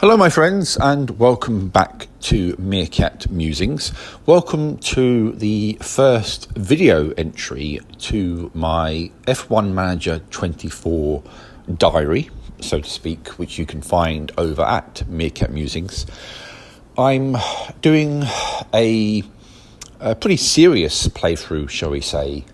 Hello my friends, and welcome back to Meerkat Musings. Welcome to the first video entry to my F1 Manager 24 diary, so to speak, which you can find over at Meerkat Musings. I'm doing a pretty serious playthrough, shall we say,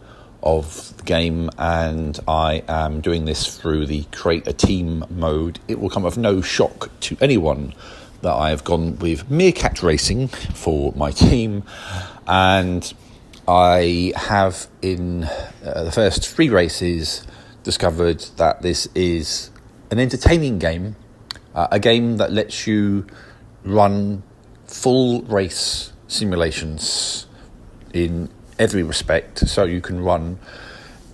of the game, and I am doing this through the create a team mode. It will come of no shock to anyone that I have gone with Meerkat Racing for my team, and I have in the first 3 races discovered that this is an entertaining game, a game that lets you run full race simulations in every respect, so you can run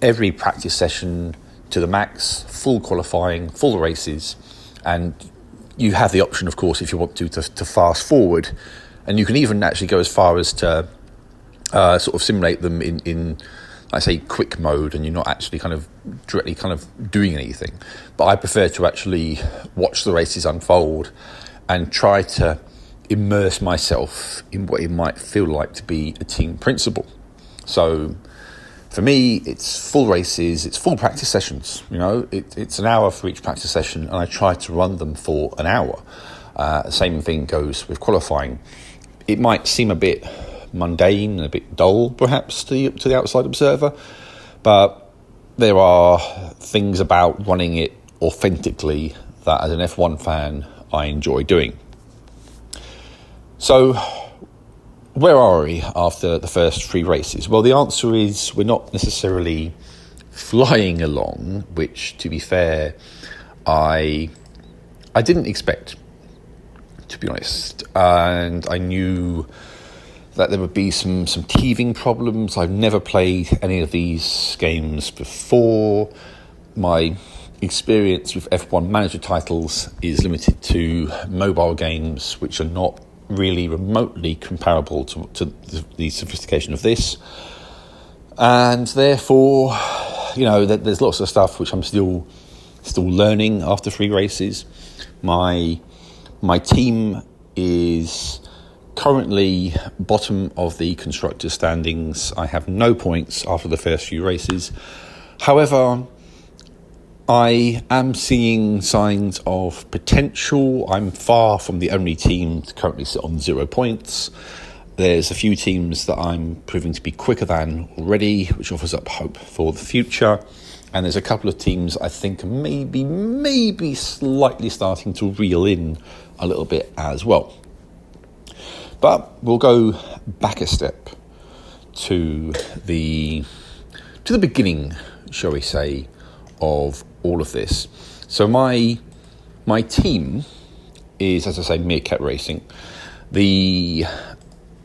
every practice session to the max, full qualifying, full races, and you have the option, of course, if you want to fast forward, and you can even actually go as far as to sort of simulate them in I say quick mode, and you're not actually directly doing anything. But I prefer to actually watch the races unfold and try to immerse myself in what it might feel like to be a team principal. So for me, it's full races, it's full practice sessions. It's an hour for each practice session, and I try to run them for an hour. The same thing goes with qualifying. It might seem a bit mundane and a bit dull, perhaps, to the outside observer, but there are things about running it authentically that, as an F1 fan, I enjoy doing. So, where are we after the first 3 races? Well, the answer is we're not necessarily flying along, which, to be fair, I didn't expect, to be honest. And I knew that there would be some teething problems. I've never played any of these games before. My experience with F1 Manager titles is limited to mobile games, which are not really remotely comparable to the sophistication of this, and therefore, there's lots of stuff which I'm still learning after 3 races. My team is currently bottom of the constructors standings. I have no points after the first few races. However, I am seeing signs of potential. I'm far from the only team to currently sit on 0 points. There's a few teams that I'm proving to be quicker than already, which offers up hope for the future. And there's a couple of teams I think maybe slightly starting to reel in a little bit as well. But we'll go back a step to the beginning, shall we say, of all of this. So my team is, as I say, Meerkat Racing. The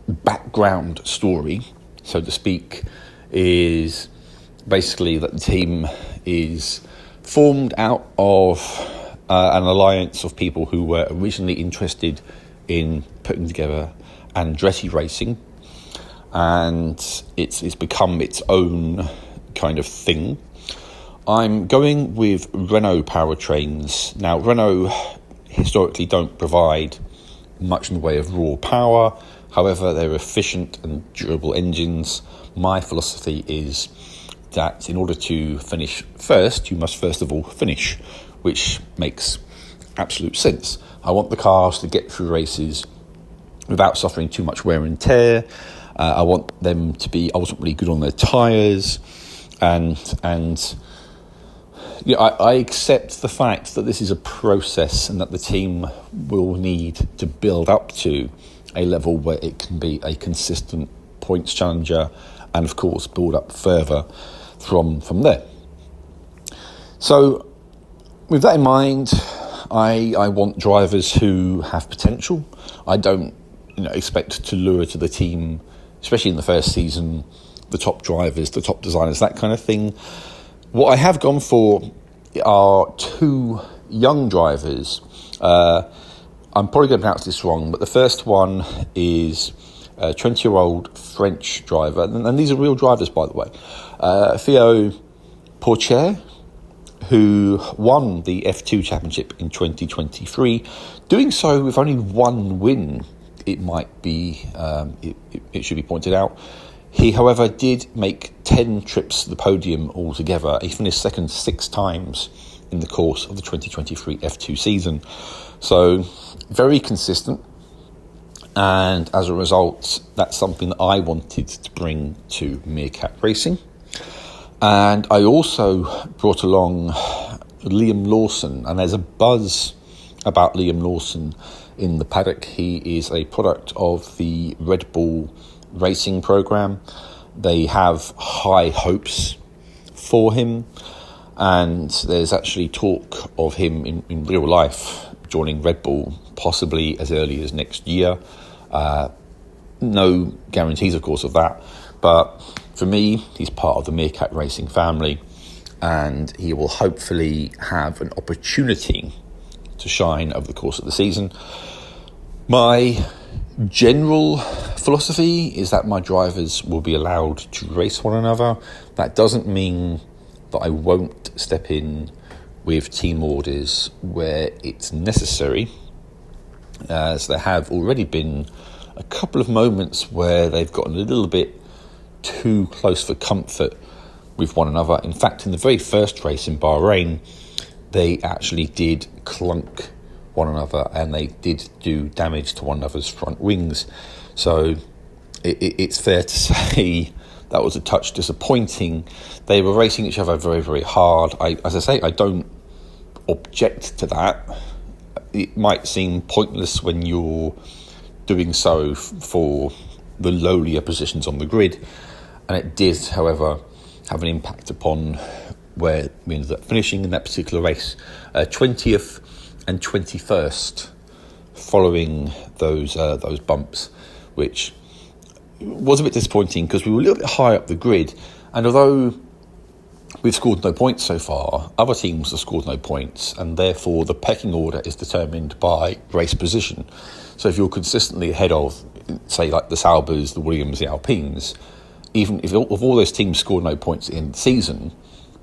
background story, so to speak, is basically that the team is formed out of an alliance of people who were originally interested in putting together Andretti Racing, and it's become its own kind of thing. I'm going with Renault powertrains. Now, Renault historically don't provide much in the way of raw power. However, they're efficient and durable engines. My philosophy is that in order to finish first, you must first of all finish, which makes absolute sense. I want the cars to get through races without suffering too much wear and tear. I want them to be ultimately good on their tyres, and I accept the fact that this is a process and that the team will need to build up to a level where it can be a consistent points challenger, and of course build up further from there. So with that in mind, I want drivers who have potential. I don't expect to lure to the team, especially in the first season, the top drivers, the top designers, that kind of thing. What I have gone for are 2 young drivers. I'm probably going to pronounce this wrong, but the first one is a 20-year-old French driver, and these are real drivers, by the way. Theo Pourchaire, who won the F2 Championship in 2023, doing so with only one win. It might be, it should be pointed out. He, however, did make 10 trips to the podium altogether. He finished second 6 times in the course of the 2023 F2 season. So, very consistent. And as a result, that's something that I wanted to bring to Meerkat Racing. And I also brought along Liam Lawson. And there's a buzz about Liam Lawson in the paddock. He is a product of the Red Bull racing program. They have high hopes for him, and there's actually talk of him in real life joining Red Bull possibly as early as next year. No guarantees, of course, of that, but for me, he's part of the Meerkat Racing family, and he will hopefully have an opportunity to shine over the course of the season. My general philosophy is that my drivers will be allowed to race one another. That doesn't mean that I won't step in with team orders where it's necessary, as there have already been a couple of moments where they've gotten a little bit too close for comfort with one another. In fact, in the very first race in Bahrain, they actually did clunk one another, and they did do damage to one another's front wings. So it's fair to say that was a touch disappointing. They were racing each other very, very hard. As I say, I don't object to that. It might seem pointless when you're doing so for the lowlier positions on the grid, and it did, however, have an impact upon where we ended up finishing in that particular race. 20th and 21st following those bumps, which was a bit disappointing because we were a little bit high up the grid, and although we've scored no points so far, other teams have scored no points, and therefore the pecking order is determined by race position. So if you're consistently ahead of, say, like the Saubers, the Williams, the Alpines, even if all those teams scored no points in the season,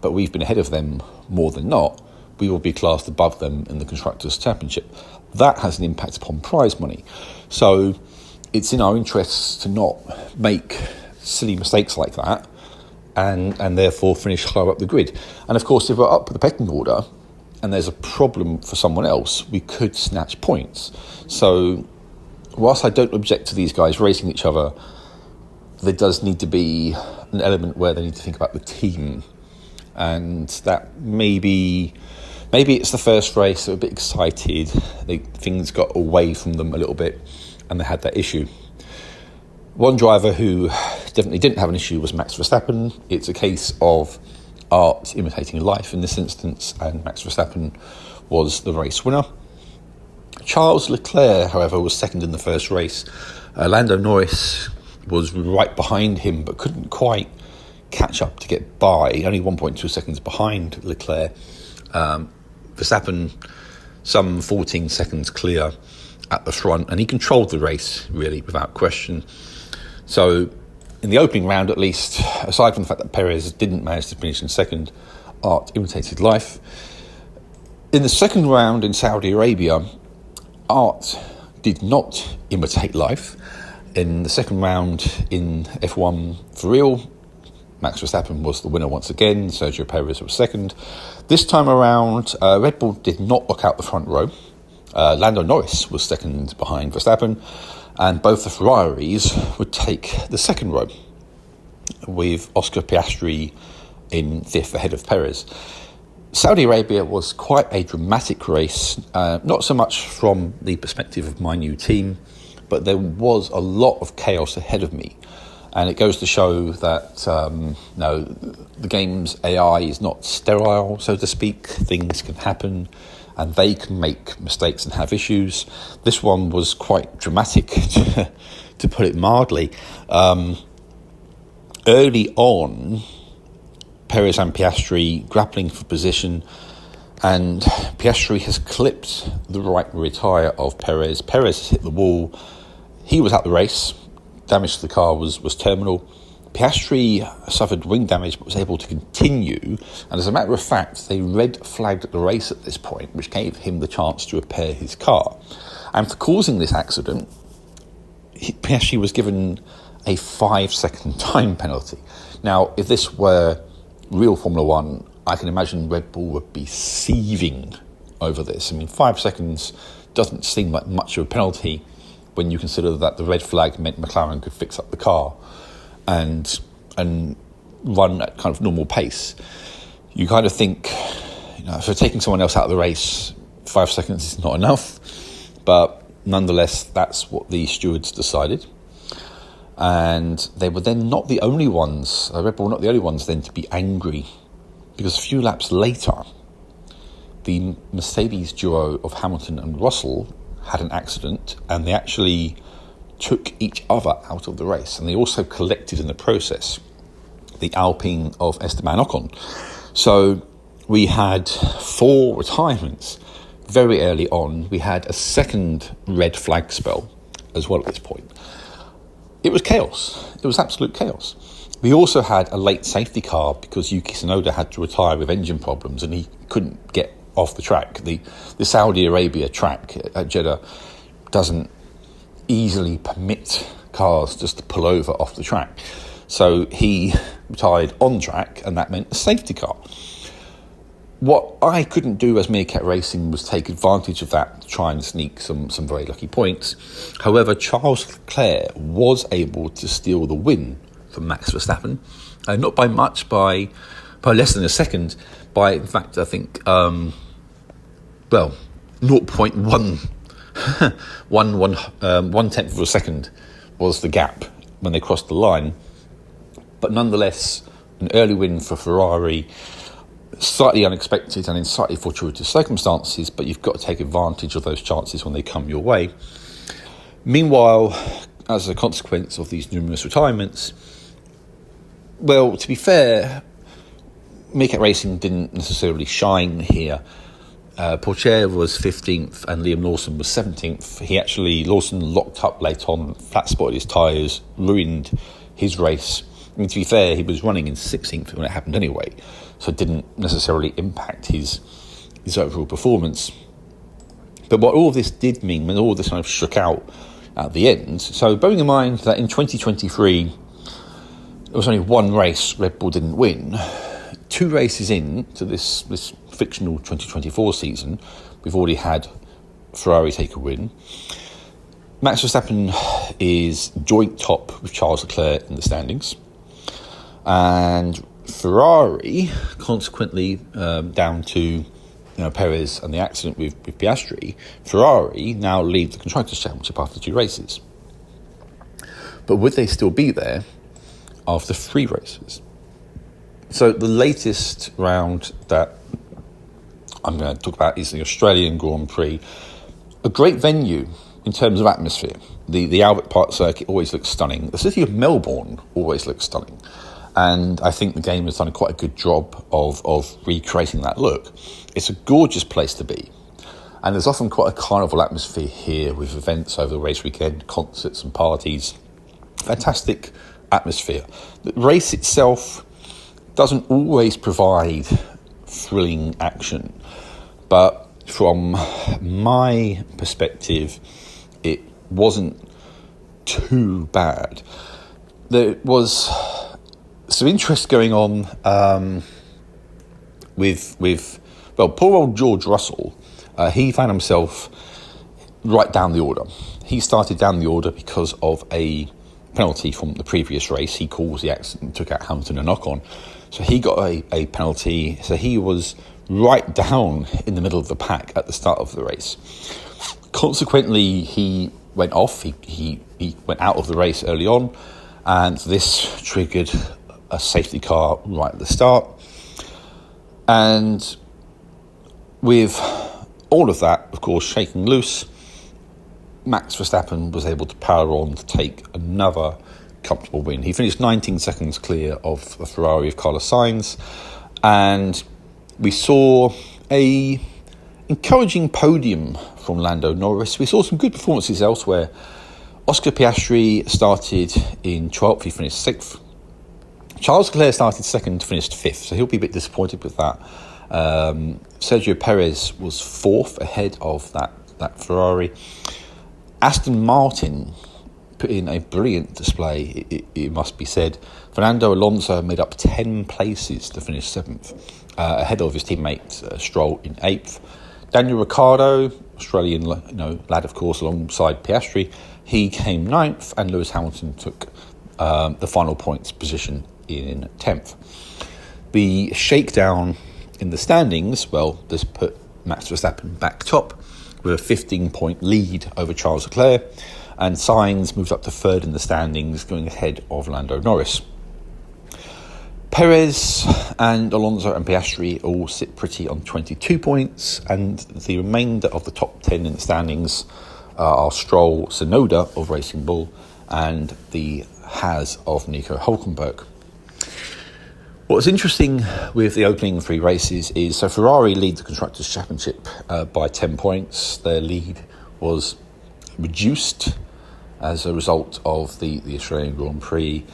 but we've been ahead of them more than not, we will be classed above them in the Constructors' Championship. That has an impact upon prize money. So it's in our interests to not make silly mistakes like that and therefore finish higher up the grid. And of course, if we're up the pecking order and there's a problem for someone else, we could snatch points. So whilst I don't object to these guys racing each other, there does need to be an element where they need to think about the team. And that maybe it's the first race, they're a bit excited, things got away from them a little bit, and they had that issue. One driver who definitely didn't have an issue was Max Verstappen. It's a case of art imitating life in this instance, and Max Verstappen was the race winner. Charles Leclerc, however, was second in the first race. Lando Norris was right behind him, but couldn't quite catch up to get by, only 1.2 seconds behind Leclerc. Verstappen some 14 seconds clear at the front, and he controlled the race really without question. So in the opening round, at least, aside from the fact that Perez didn't manage to finish in second, art imitated life. In the second round in Saudi Arabia, art did not imitate life. In the second round in F1 for real, Max Verstappen was the winner once again. Sergio Perez was second. This time around, Red Bull did not lock out the front row. Lando Norris was second behind Verstappen, and both the Ferraris would take the second row, with Oscar Piastri in fifth ahead of Perez. Saudi Arabia was quite a dramatic race, not so much from the perspective of my new team, but there was a lot of chaos ahead of me. And it goes to show that the game's AI is not sterile, so to speak. Things can happen and they can make mistakes and have issues. This one was quite dramatic, to put it mildly. Early on, Perez and Piastri grappling for position, and Piastri has clipped the right rear tyre of Perez. Perez has hit the wall. He was at the race. Damage to the car was terminal. Piastri suffered wing damage but was able to continue, and as a matter of fact, they red flagged the race at this point, which gave him the chance to repair his car. And for causing this accident, Piastri was given a 5-second time penalty. Now, if this were real Formula One, I can imagine Red Bull would be seething over this. I mean, 5 seconds doesn't seem like much of a penalty when you consider that the red flag meant McLaren could fix up the car and run at kind of normal pace. You kind of think, if you're taking someone else out of the race, 5 seconds is not enough. But nonetheless, that's what the stewards decided. And they were then not the only ones, Red Bull were not the only ones then to be angry, because a few laps later, the Mercedes duo of Hamilton and Russell had an accident, and they actually took each other out of the race, and they also collected in the process the Alpine of Esteban Ocon. So we had 4 retirements very early on. We had a second red flag spell as well at this point. It was chaos. It was absolute chaos. We also had a late safety car because Yuki Tsunoda had to retire with engine problems and he couldn't get off the track. The Saudi Arabia track at Jeddah doesn't easily permit cars just to pull over off the track. So he retired on track, and that meant a safety car. What I couldn't do as Meerkat Racing was take advantage of that to try and sneak some very lucky points. However, Charles Leclerc was able to steal the win from Max Verstappen, not by much, by less than a second, by, in fact, I think, 0.1 one tenth of a second was the gap when they crossed the line. But nonetheless, an early win for Ferrari, slightly unexpected and in slightly fortuitous circumstances, but you've got to take advantage of those chances when they come your way. Meanwhile, as a consequence of these numerous retirements, well, to be fair, Meerkat Racing didn't necessarily shine here. Pourchaire was 15th and Liam Lawson was 17th. Lawson locked up late on, flat spotted his tyres, ruined his race. I mean, to be fair, he was running in 16th when it happened anyway, so it didn't necessarily impact his overall performance. But what all of this did mean, when all of this kind of shook out at the end, so bearing in mind that in 2023, there was only one race Red Bull didn't win. 2 races in to this fictional 2024 season, we've already had Ferrari take a win. Max Verstappen is joint top with Charles Leclerc in the standings. And Ferrari, consequently, down to Perez and the accident with Piastri, Ferrari now lead the Constructors' Championship after 2 races. But would they still be there after 3 races? So the latest round that I'm going to talk about is the Australian Grand Prix. A great venue in terms of atmosphere. The Albert Park circuit always looks stunning. The city of Melbourne always looks stunning. And I think the game has done quite a good job of recreating that look. It's a gorgeous place to be. And there's often quite a carnival atmosphere here with events over the race weekend, concerts and parties. Fantastic atmosphere. The race itself doesn't always provide thrilling action, but from my perspective, it wasn't too bad. There was some interest going on with poor old George Russell. He found himself right down the order. He started down the order because of a penalty from the previous race. He caused the accident and took out Hamilton and Ocon. So he got a penalty. So he was right down in the middle of the pack at the start of the race. Consequently, he went off. He went out of the race early on, and this triggered a safety car right at the start. And with all of that, of course, shaking loose, Max Verstappen was able to power on to take another comfortable win. He finished 19 seconds clear of the Ferrari of Carlos Sainz, and we saw a encouraging podium from Lando Norris. We saw some good performances elsewhere. Oscar Piastri started in 12th, he finished 6th. Charles Leclerc started second, finished fifth, so he'll be a bit disappointed with that. Sergio Perez was fourth ahead of that Ferrari. Aston Martin put in a brilliant display, it must be said. Fernando Alonso made up 10 places to finish seventh, ahead of his teammate Stroll in eighth. Daniel Ricciardo, Australian lad, of course, alongside Piastri, he came ninth, and Lewis Hamilton took the final points position in 10th. The shakedown in the standings, well, this put Max Verstappen back top with a 15-point lead over Charles Leclerc, and Sainz moved up to third in the standings, going ahead of Lando Norris. Perez and Alonso and Piastri all sit pretty on 22 points, and the remainder of the top 10 in the standings are Stroll, Tsunoda of Racing Bull, and the Haas of Nico Hülkenberg. What's interesting with the opening three races is, so Ferrari lead the Constructors' Championship by 10 points. Their lead was reduced as a result of the Australian Grand Prix.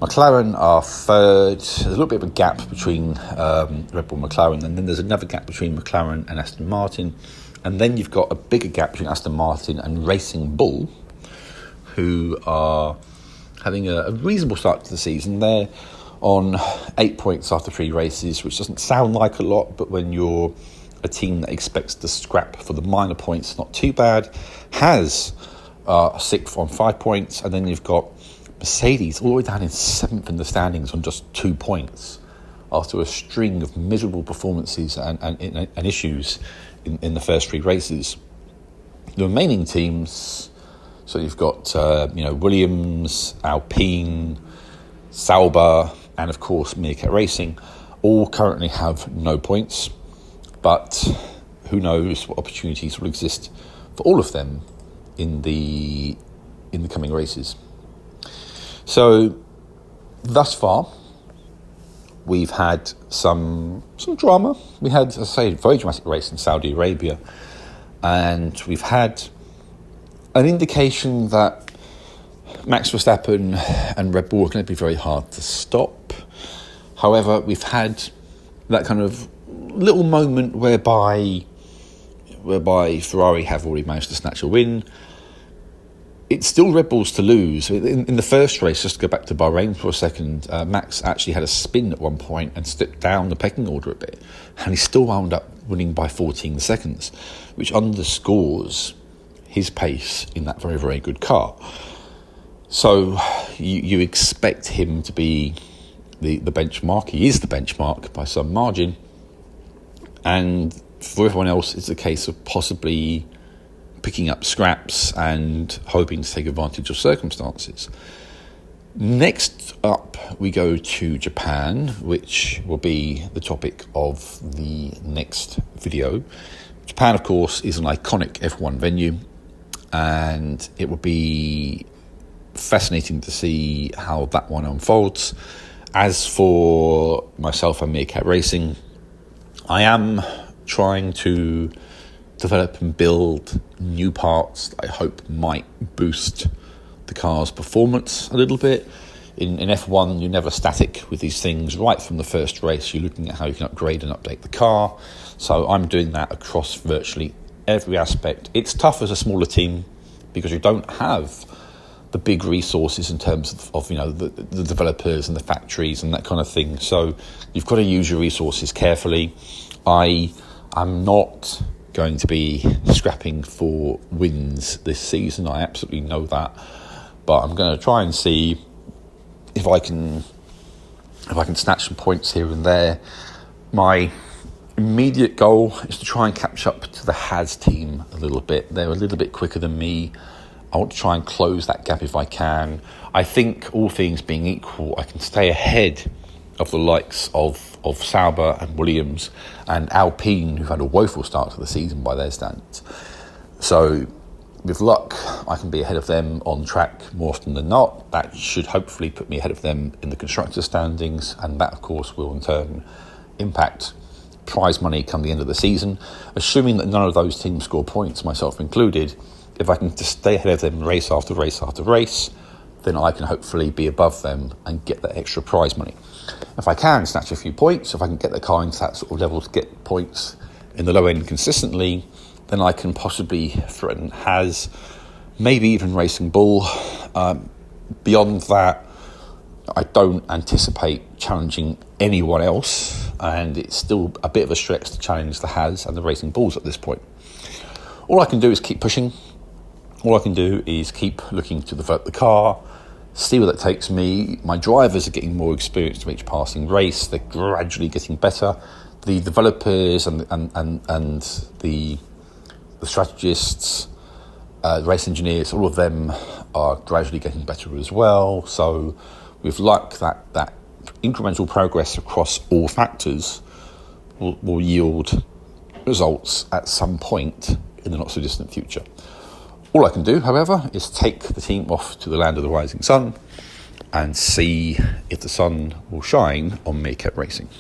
McLaren are third. There's a little bit of a gap between Red Bull and McLaren, and then there's another gap between McLaren and Aston Martin. And then you've got a bigger gap between Aston Martin and Racing Bull, who are having a reasonable start to the season. They're on 8 points after three races, which doesn't sound like a lot, but when you're a team that expects to scrap for the minor points, not too bad. Haas sixth on 5 points, and then you've got Mercedes all the way down in seventh in the standings on just 2 points after a string of miserable performances and issues in the first three races. The remaining teams, so you've got Williams, Alpine, Sauber, and of course Meerkat Racing, all currently have no points, but who knows what opportunities will exist for all of them in the coming races. So thus far, we've had some drama. We had, as I say, a very dramatic race in Saudi Arabia, and we've had an indication that Max Verstappen and Red Bull are going to be very hard to stop. However, we've had that kind of little moment whereby Ferrari have already managed to snatch a win. It's still Red Bull's to lose. In the first race, just to go back to Bahrain for a second, Max actually had a spin at one point and slipped down the pecking order a bit, and he still wound up winning by 14 seconds, which underscores his pace in that very, very good car. So you expect him to be the benchmark. He is the benchmark by some margin. And for everyone else, it's a case of possibly picking up scraps and hoping to take advantage of circumstances. Next up, we go to Japan, which will be the topic of the next video. Japan, of course, is an iconic F1 venue, and it will be fascinating to see how that one unfolds. As for myself and Meerkat Racing, I am trying to develop and build new parts that I hope might boost the car's performance a little bit. In F1, you're never static with these things. Right from the first race, you're looking at how you can upgrade and update the car. So I'm doing that across virtually every aspect. It's tough as a smaller team because you don't have the big resources in terms of the developers and the factories and that kind of thing. So you've got to use your resources carefully. I'm not going to be scrapping for wins this season. I absolutely know that, but I'm going to try and see if I can snatch some points here and there. My immediate goal is to try and catch up to the Haas team a little bit. They're a little bit quicker than me. I want to try and close that gap if I can. I think, all things being equal, I can stay ahead of the likes of Sauber and Williams and Alpine, who've had a woeful start to the season by their standards. So with luck, I can be ahead of them on track more often than not. That should hopefully put me ahead of them in the constructor standings, and that, of course, will in turn impact prize money come the end of the season. Assuming that none of those teams score points, myself included, if I can just stay ahead of them race after race after race, then I can hopefully be above them and get that extra prize money. If I can snatch a few points, if I can get the car into that sort of level to get points in the low end consistently, then I can possibly threaten Haas, maybe even Racing Bull. Beyond that, I don't anticipate challenging anyone else, and it's still a bit of a stretch to challenge the Haas and the Racing Bulls at this point. All I can do is keep pushing. All I can do is keep looking to develop the car, see where that takes me. My drivers are getting more experienced with each passing race. They're gradually getting better. The developers and the strategists, the race engineers, all of them are gradually getting better as well. So with luck, that incremental progress across all factors will yield results at some point in the not so distant future. All I can do, however, is take the team off to the land of the rising sun and see if the sun will shine on Meerkat Racing.